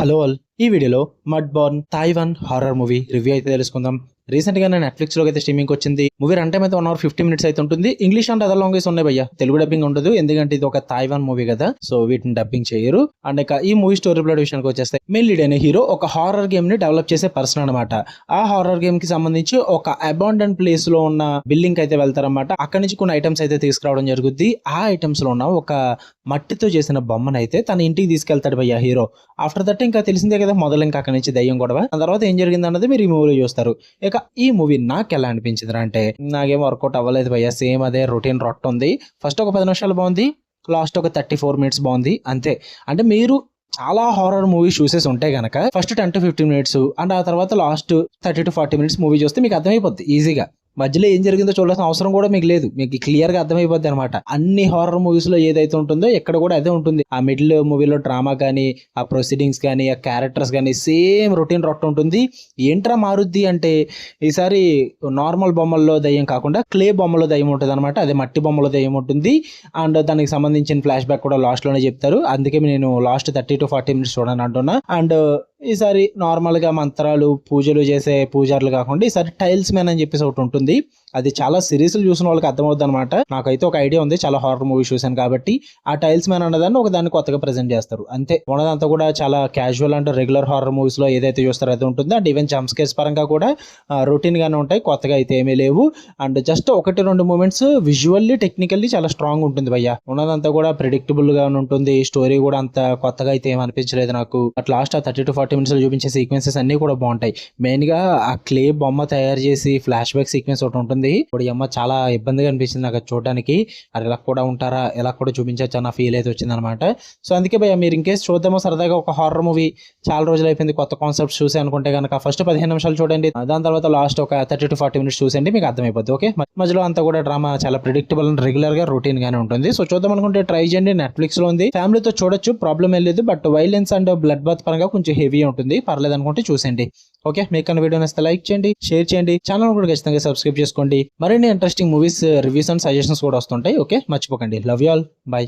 Hello all, ఈ వీడియోలో mud Born Taiwan horror movie review అయితే తెలుసుకుందాం. రీసెంట్ గా నేను నెట్ఫ్లిక్స్ లో అయితే స్ట్రీమింగ్ వచ్చింది. మూవీ రన్ టైం అయితే 1 hour 50 minutes అయితే ఉంటుంది. ఇంగ్లీష్ అండ్ అదర్ లాంగ్వేజ్ ఉన్నాయి భయ్య, తెలుగు డబ్బింగ్ ఉండదు ఎందుకంటే ఇది ఒక తైవాన్ మూవీ కదా, సో వీటిని డబ్బింగ్ చేయరు. అండ్ ఇక ఈ మూవీ స్టోరీ ప్లాట్ విషయానికి వచ్చేస్తే మెయిన్ లీడ్ అయిన హీరో ఒక హారర్ గేమ్ ని డెవలప్ చేసే పర్సన్ అనమాట. ఆ హారర్ గేమ్ కి సంబంధించి ఒక అబాండన్ ప్లేస్ లో ఉన్న బిల్డింగ్ అయితే వెళ్తారనమాట. అక్కడి నుంచి కొన్ని ఐటమ్స్ అయితే తీసుకురావడం జరుగుద్ది. ఆ ఐటమ్స్ లో ఉన్న ఒక మట్టితో చేసిన బొమ్మను అయితే తన ఇంటికి తీసుకెళ్తాడు భయ్య హీరో. ఆఫ్టర్ దట్ ఇంకా తెలిసిందే కదా, మొదలు ఇంకా అక్కడి నుంచి దయ్యం గొడవ. ఆ తర్వాత ఏం జరిగింది అన్నది మీరు ఈ మూవీలో చూస్తారు. ఇక ఈ మూవీ నాకు ఎలా అనిపించింది అంటే, నాకేం వర్కౌట్ అవ్వలేదు భయ్య. సేమ్ అదే రొటీన్ రొట్ట ఉంది. ఫస్ట్ ఒక 10 నిమిషాలు బాగుంది, లాస్ట్ ఒక 34 minutes బాగుంది అంతే. అంటే మీరు చాలా హారర్ మూవీ చూసేసి ఉంటే గనక ఫస్ట్ 10 to 15 minutes అండ్ ఆ తర్వాత లాస్ట్ 30 to 40 minutes మూవీ చూస్తే మీకు అర్థమైపోద్ది ఈజీగా. మధ్యలో ఏం జరిగిందో చూడాల్సిన అవసరం కూడా మీకు లేదు, మీకు క్లియర్ గా అర్థమైపోద్ది అనమాట. అన్ని హారర్ మూవీస్ లో ఏదైతే ఉంటుందో ఇక్కడ కూడా అదే ఉంటుంది. ఆ మిడిల్ మూవీలో డ్రామా కానీ, ఆ ప్రొసీడింగ్స్ కానీ, ఆ క్యారెక్టర్స్ కానీ సేమ్ రొటీన్ రొట్ట ఉంటుంది. ఏంట్రా మారుద్ది అంటే, ఈసారి నార్మల్ బొమ్మల్లో దయ్యం కాకుండా క్లే బొమ్మలో దయ్యం ఉంటుంది అనమాట. అదే మట్టి బొమ్మలో దయ్యం ఉంటుంది. అండ్ దానికి సంబంధించిన ఫ్లాష్ బ్యాక్ కూడా లాస్ట్ లోనే చెప్తారు. అందుకే నేను లాస్ట్ 30 to 40 minutes చూడని అంటున్నా. అండ్ ఈసారి నార్మల్ గా మంత్రాలు పూజలు చేసే పూజారులు కాకుండా ఈసారి టైల్స్ మ్యాన్ అని చెప్పేసి ఒకటి ఉంటుంది. అది చాలా సిరీస్లు చూసిన వాళ్ళకి అర్థమవుద్ది అనమాట. నాకైతే ఒక ఐడియా ఉంది, చాలా హారర్ మూవీ చూసాను కాబట్టి. ఆ టైల్స్ మ్యాన్ అన్నదాన్ని ఒక దాన్ని కొత్తగా ప్రెజెంట్ చేస్తారు అంతే. ఉన్నదంతా కూడా చాలా casual and regular horror movies లో ఏదైతే చూస్తారో అది ఉంటుంది. అండ్ ఈవెన్ జంప్ స్కేర్స్ పరంగా కూడా రొటీన్ గానే ఉంటాయి, కొత్తగా అయితే ఏమీ లేవు. And just 1-2 moments visually technically చాలా స్ట్రాంగ్ ఉంటుంది భయ్య. ఉన్నదంతా కూడా ప్రిడిక్టబుల్ గా ఉంటుంది. స్టోరీ కూడా అంత కొత్తగా అయితే ఏం అనిపించలేదు నాకు. అట్ లాస్ట్ ఆ 30 to 40 minutes లో చూపించే సీక్వెన్సెస్ అన్ని కూడా బాగుంటాయి. మెయిన్ గా ఆ క్లే బొమ్మ తయారు చేసి ఫ్లాష్ బ్యాక్ సీక్వెన్స్ ఒకటి ఉంటుంది. ఇప్పుడు ఈ అమ్మ చాలా ఇబ్బందిగా అనిపించింది నాకు చూడడానికి. అది ఎలా కూడా ఉంటారా, ఎలా కూడా చూపించచ్చు అన్న ఫీల్ అయితే వచ్చింది అనమాట. సో అందుకే భయ్య, మీరు ఇంకేస్ చూద్దామో సరదాగా ఒక హారర్ మూవీ, చాలా రోజులు అయిపోయింది కొత్త కాన్సెప్ట్స్ చూసి అనుకుంటే కనుక ఫస్ట్ 15 నిమిషాలు చూడండి. దాని తర్వాత లాస్ట్ ఒక 30 to 40 minutes చూసండి, మీకు అర్థమైపోద్ది. ఓకే, మధ్యలో అంతా కూడా డ్రామా చాలా ప్రిడిక్టబుల్ అండ్ రెగ్యులర్ గా రొటీన్ గానే ఉంటుంది. సో చూద్దాం అనుకుంటే ట్రై చేయండి. నెట్ఫ్లిక్స్ లో ఉంది, ఫ్యామిలీతో చూడొచ్చు, ప్రాబ్లం ఏం లేదు. But violence and blood bath పరంగా కొంచెం హెవీ ఉంటుంది, పర్లేదు అనుకుంటే చూసండి. ఓకే, మీకు అన్న వీడియో నచ్చితే లైక్ చేయండి, షేర్ చేయండి, ఛానల్ కూడా ఖచ్చితంగా సబ్స్క్రైబ్ చేసుకోండి. మరిన్ని interesting movies reviews and suggestions కూడా వస్తుంటాయి. ఓకే, మర్చిపోకండి. Love you all, by.